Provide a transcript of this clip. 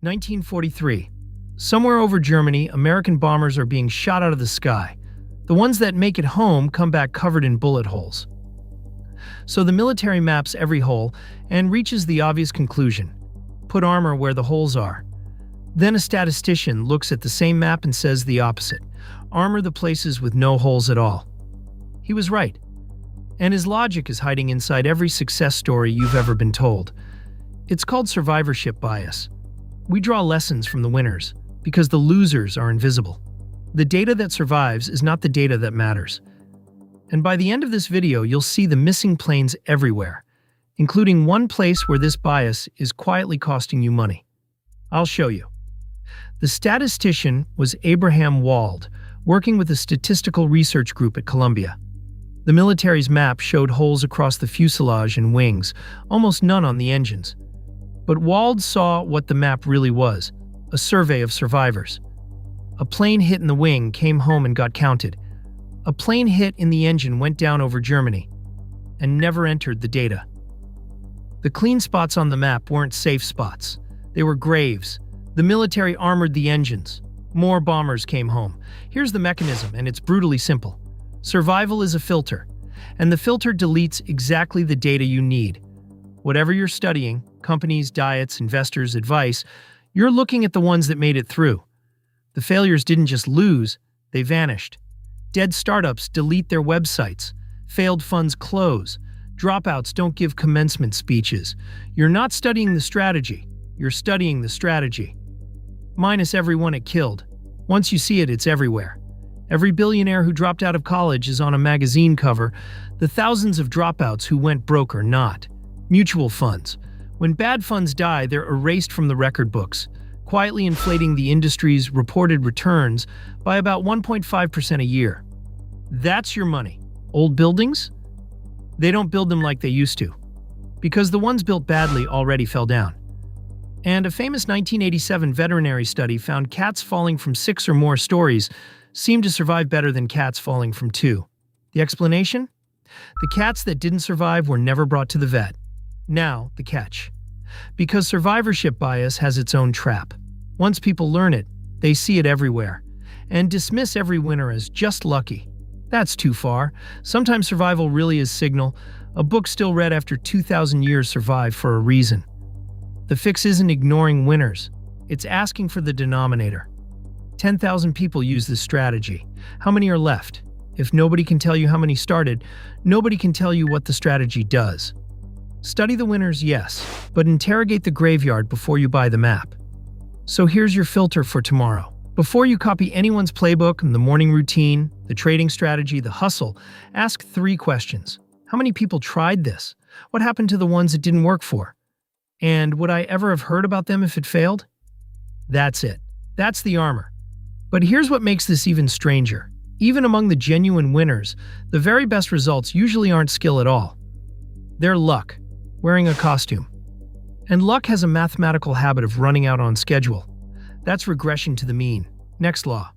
1943. Somewhere over Germany, American bombers are being shot out of the sky. The ones that make it home come back covered in bullet holes. So the military maps every hole and reaches the obvious conclusion: put armor where the holes are. Then a statistician looks at the same map and says the opposite: armor the places with no holes at all. He was right. And his logic is hiding inside every success story you've ever been told. It's called survivorship bias. We draw lessons from the winners because the losers are invisible. The data that survives is not the data that matters. And by the end of this video, you'll see the missing planes everywhere, including one place where this bias is quietly costing you money. I'll show you. The statistician was Abraham Wald, working with a statistical research group at Columbia. The military's map showed holes across the fuselage and wings, almost none on the engines. But Wald saw what the map really was: a survey of survivors. A plane hit in the wing came home and got counted. A plane hit in the engine went down over Germany and never entered the data. The clean spots on the map weren't safe spots. They were graves. The military armored the engines. More bombers came home. Here's the mechanism, and it's brutally simple. Survival is a filter, and the filter deletes exactly the data you need. Whatever you're studying, companies, diets, investors, advice, you're looking at the ones that made it through. The failures didn't just lose, they vanished. Dead startups delete their websites. Failed funds close. Dropouts don't give commencement speeches. You're not studying the strategy, you're studying the strategy. Minus everyone it killed. Once you see it, it's everywhere. Every billionaire who dropped out of college is on a magazine cover. The thousands of dropouts who went broke are not. Mutual funds. When bad funds die, they're erased from the record books, quietly inflating the industry's reported returns by about 1.5% a year. That's your money. Old buildings? They don't build them like they used to, because the ones built badly already fell down. And a famous 1987 veterinary study found cats falling from 6 or more stories seemed to survive better than cats falling from 2. The explanation? The cats that didn't survive were never brought to the vet. Now, the catch. Because survivorship bias has its own trap. Once people learn it, they see it everywhere, and dismiss every winner as just lucky. That's too far. Sometimes survival really is signal. A book still read after 2,000 years survived for a reason. The fix isn't ignoring winners. It's asking for the denominator. 10,000 people use this strategy. How many are left? If nobody can tell you how many started, nobody can tell you what the strategy does. Study the winners, yes, but interrogate the graveyard before you buy the map. So here's your filter for tomorrow. Before you copy anyone's playbook, the morning routine, the trading strategy, the hustle, ask 3 questions. How many people tried this? What happened to the ones it didn't work for? And would I ever have heard about them if it failed? That's it. That's the armor. But here's what makes this even stranger. Even among the genuine winners, the very best results usually aren't skill at all. They're luck, wearing a costume. And luck has a mathematical habit of running out on schedule. That's regression to the mean. Next law.